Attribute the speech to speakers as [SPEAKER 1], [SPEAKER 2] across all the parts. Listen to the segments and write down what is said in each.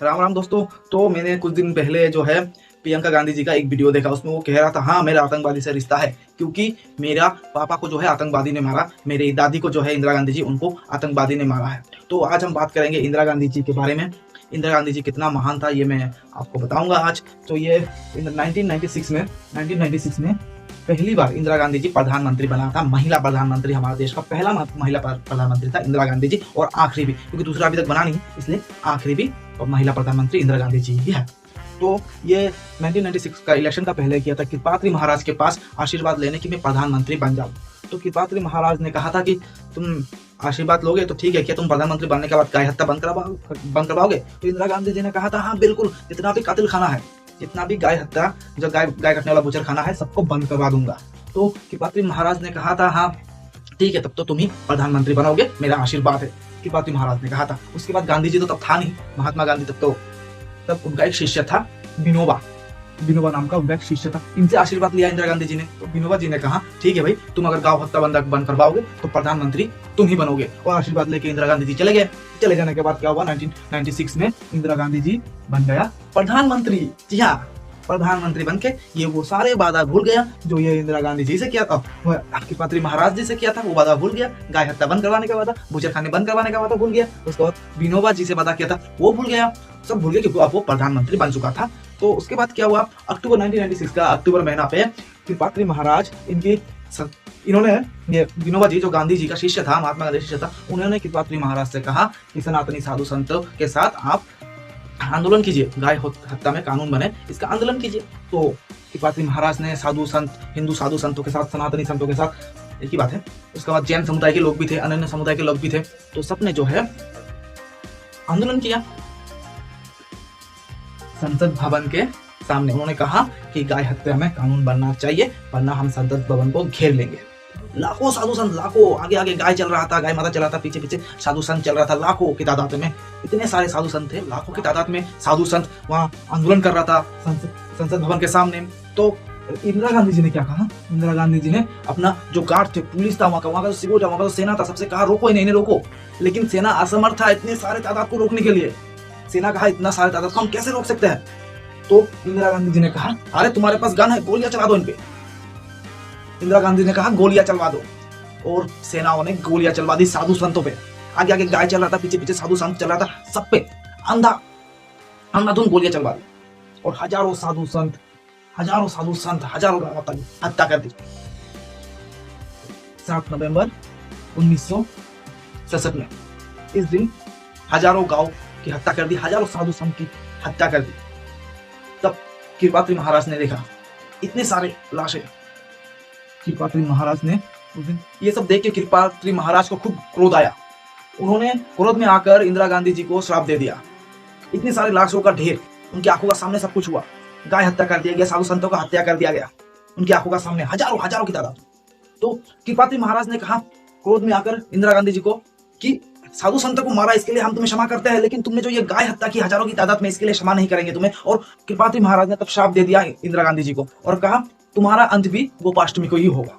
[SPEAKER 1] राम राम दोस्तों। तो मैंने कुछ दिन पहले जो है प्रियंका गांधी जी का एक वीडियो देखा। उसमें वो कह रहा था हाँ मेरा आतंकवादी से रिश्ता है, क्योंकि मेरा पापा को जो है आतंकवादी ने मारा, मेरी दादी को जो है इंदिरा गांधी जी उनको आतंकवादी ने मारा है। तो आज हम बात करेंगे इंदिरा गांधी जी के बारे में। इंदिरा गांधी जी कितना महान था ये मैं आपको बताऊंगा आज। तो ये 1996 में पहली बार इंदिरा गांधी जी प्रधानमंत्री बना था। महिला प्रधानमंत्री, हमारे देश का पहला महिला प्रधानमंत्री था इंदिरा गांधी जी, और आखिरी भी, क्योंकि दूसरा अभी तक बना नहीं इसलिए आखिरी भी और महिला प्रधानमंत्री इंदिरा गांधी जी ही है। तो ये 1996 का इलेक्शन का पहले किया था कृपात्री महाराज के पास आशीर्वाद लेने की मैं प्रधानमंत्री बन जाऊं। तो कृपात्री महाराज ने कहा था कि तुम आशीर्वाद लोगे तो ठीक है, क्या तुम प्रधानमंत्री बनने के बाद गाय हत्या बंद करवाओगे? तो इंदिरा गांधी जी ने कहा था हाँ बिल्कुल, जितना भी कत्ल खाना है, जितना भी गाय हत्या, जो गाय कटने वाला बुचर खाना है, सबको बंद करवा दूंगा। तो कृपात्री महाराज ने कहा था हाँ ठीक है, तब तो तुम ही प्रधानमंत्री बनोगे, मेरा आशीर्वाद है, कृपात्री महाराज ने कहा था। उसके बाद गांधी जी तो तब था नहीं, महात्मा गांधी तब उनका एक शिष्य था विनोबा नाम का उनका एक शिष्य था। इनसे आशीर्वाद लिया इंदिरा गांधी जी ने। तो विनोबा जी ने कहा ठीक है भाई, तुम अगर गांव हत्या बंद करवाओगे तो प्रधानमंत्री तुम ही बनोगे, और आशीर्वाद लेके इंदिरा गांधी जी चले गए। चले जाने के बाद क्या हुआ, 1996 में इंदिरा गांधी जी बन गया प्रधानमंत्री। जी हाँ, प्रधानमंत्री बनके ये वो सारे वादा भूल गया जो ये इंदिरा गांधी जी से किया था, कृपात्री महाराज जी से किया था, वो वादा भूल गया। गाय हत्या बंद करवाने का वादा, बुचर खाने बंद करवाने का वादा भूल गया। उसके बाद विनोबा जी से वादा किया था वो भूल गया, सब भूल गया, क्योंकि अब वो प्रधानमंत्री बन चुका था। तो उसके बाद क्या हुआ, अक्टूबर 1996 का अक्टूबर महीना पे कृपात्री महाराज इन्होंने ये विनोबा जी जो गांधी जी का शिष्य था, महात्मा गांधी शिष्य था, उन्होंने कृपात्री महाराज से कहा कि सनातनी साधु संतों के साथ आप आंदोलन कीजिए, गाय हत्या में कानून बने, इसका आंदोलन कीजिए। तो कृपात्री महाराज ने साधु संत, हिंदू साधु संतों के साथ, सनातनी संतों के साथ, एक ही बात है। उसके बाद जैन समुदाय के लोग भी थे, अन्य समुदाय के लोग भी थे, तो सबने जो है आंदोलन किया संसद भवन के सामने। उन्होंने कहा कि गाय हत्या में कानून बनना चाहिए, वरना हम संसद भवन को घेर लेंगे। लाखों साधु संत, लाखों, आगे आगे गाय चल रहा था, गाय माता चल रहा था, पीछे पीछे साधु संत चल रहा था, लाखों की तादाद में, इतने सारे साधु संत थे, लाखों की तादाद में साधु संत वहां आंदोलन कर रहा था संसद भवन के सामने। तो इंदिरा गांधी जी ने क्या कहा, इंदिरा गांधी जी ने अपना जो गार्ड थे, पुलिस था, वहां का जो सिक्योरिटी था, वहां का जो सेना था, सबसे कहा रोको इन्हें रोको। लेकिन सेना असमर्थ था इतने सारे तादाद को रोकने के लिए। सेना कहा इतना सारे तादाद को हम कैसे रोक सकते हैं? तो इंदिरा गांधी जी ने कहा अरे तुम्हारे पास गन है, गोलियां चला दो इन पे। इंदिरा गांधी ने कहा गोलियां चलवा दो, और सेनाओं ने गोलियां चलवा दी साधु संतों पे। आगे आगे गाय चल रहा था, पीछे पीछे साधु संत चल रहा था, सब पे अंधाधुंध गोलियां चलवा दी, और हजारों साधु संत, हजारों हत्या कर दी। 7 नवंबर 1967 में इस दिन हजारों गांव की हत्या कर दी, हजारों साधु संत की हत्या कर दी। तब कृपात्री महाराज ने देखा इतने सारे लाशें। कृपात्री महाराज ने उस दिन ये सब देख के कृपात्री महाराज को खूब क्रोध आया। उन्होंने क्रोध में आकर इंदिरा गांधी जी को श्राप दे दिया। इतने सारे लाशों का ढेर, उनकी आंखों का सामने सब कुछ हुआ, गाय हत्या कर दिया गया, साधु संतों का हत्या कर दिया गया, उनकी आंखों का सामने हजारों की तादाद। तो कृपात्री महाराज ने कहा क्रोध में आकर इंदिरा गांधी जी को कि साधु संतों को मारा, इसके लिए हम तुम्हें क्षमा करते हैं, लेकिन तुमने जो ये गाय हत्या की हजारों की तादाद में, इसके लिए क्षमा नहीं करेंगे तुम्हें। और कृपात्री महाराज ने तब श्राप दे दिया इंदिरा गांधी जी को, और कहा तुम्हारा अंत भी गोपाष्टमी को ही होगा,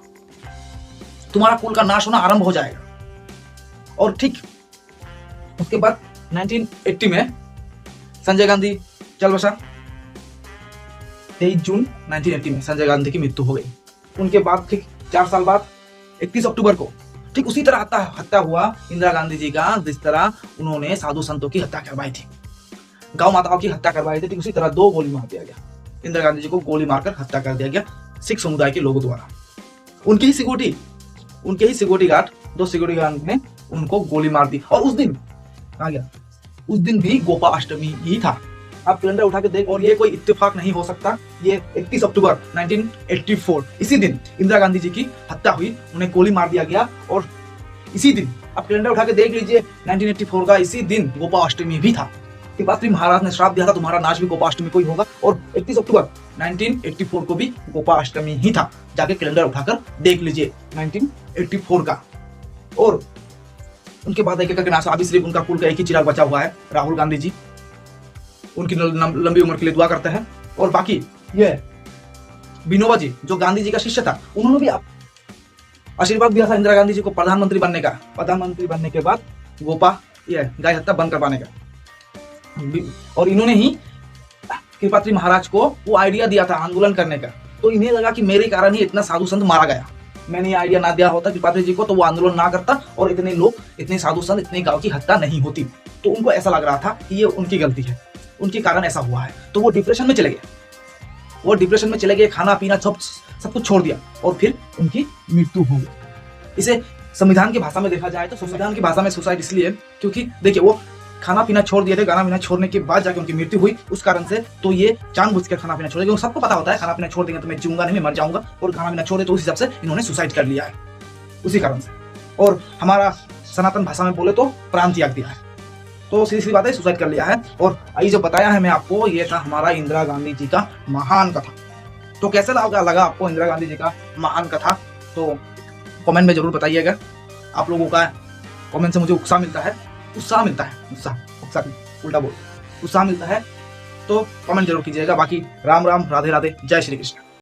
[SPEAKER 1] तुम्हारा कुल का नाश होना आरंभ हो जाएगा। और ठीक उसके बाद 1980 में संजय गांधी चल बसा। 23 जून 1980 में संजय गांधी की मृत्यु हो गई। उनके बाद ठीक 4 साल बाद 31 अक्टूबर को ठीक उसी तरह हत्या हुआ इंदिरा गांधी जी का, जिस तरह उन्होंने साधु संतों की हत्या करवाई थी, गौ माताओं की हत्या करवाई थी। ठीक उसी तरह 2 गोली मार दिया गया, इंदिरा गांधी जी को गोली मारकर हत्या कर दिया गया सिख समुदाय के लोगों द्वारा। उनके ही सिक्योरिटी गार्ड, 2 सिक्योरिटी गार्ड ने उनको गोली मार दी। और उस दिन आ गया, उस दिन भी गोपाष्टमी ही था। आप कैलेंडर उठा के देख, और ये कोई इत्तेफाक नहीं हो सकता, ये 31 अक्टूबर 1984 इसी दिन इंदिरा गांधी जी की हत्या हुई, उन्हें गोली मार दिया गया। और इसी दिन आप कैलेंडर उठा के देख लीजिए, 1984 का इसी दिन गोपाष्टमी भी था। कृपात्री महाराज ने श्राप दिया था तुम्हारा नाश भी गोपाष्टमी को ही होगा, और 31 अक्टूबर 1984 को भी गोपाष्टमी ही था। जाके कैलेंडर उठाकर देख लीजिए 1984 का। और उनके बाद एक करके नाश, अभी सिर्फ उनका कुल का एक ही चिराग बचा हुआ है, राहुल गांधी जी, उनकी लंबी उम्र के लिए दुआ करते हैं। और बाकी ये विनोबा जी जो गांधी जी का शिष्य था, उन्होंने भी आशीर्वाद दिया था इंदिरा गांधी जी को प्रधानमंत्री बनने का। प्रधानमंत्री बनने के बाद गाय हत्या बंद करवाने का। और इन्होंने ही कृपात्री महाराज को वो आइडिया दिया था आंदोलन करने का। तो इन्हें लगा कि मेरे कारण ही इतना साधु संत मारा गया। मैंने ये आइडिया ना दिया होता कृपात्री जी को तो वो आंदोलन ना करता और इतने लोग, इतने साधु संत, इतने गांव की हत्या नहीं होती। तो उनको ऐसा लग रहा था कि ये उनकी गलती है, उनके कारण ऐसा हुआ है। तो वो डिप्रेशन में चले गए, वो डिप्रेशन में चले गए, खाना पीना सब कुछ छोड़ दिया और फिर उनकी मृत्यु हो गई। इसे संविधान की भाषा में देखा जाए तो संविधान की भाषा में सुसाइड इसलिए क्योंकि देखिए वो खाना पीना छोड़ दिए थे, खाना पीना छोड़ने के बाद जाके उनकी मृत्यु हुई उस कारण से। तो ये जानबूझ कर खाना पीना छोड़, क्योंकि सबको पता होता है खाना पीना छोड़ देंगे तो मैं जीऊंगा नहीं, मैं मर जाऊंगा, और खाना पीना छोड़े तो उस हिसाब से इन्होंने सुसाइड कर लिया है उसी कारण से। और हमारा सनातन भाषा में बोले तो प्राण त्याग दिया है। तो सीधी सी बात है, सुसाइड कर लिया है। और ये जो बताया है मैं आपको, ये था हमारा इंदिरा गांधी जी का महान कथा। तो कैसे लगा आपको इंदिरा गांधी जी का महान कथा, तो कमेंट में जरूर बताइएगा। आप लोगों का कमेंट से मुझे उत्साह मिलता है, उत्साह मिलता है। तो कमेंट जरूर कीजिएगा। बाकी राम राम, राधे राधे, जय श्री कृष्ण।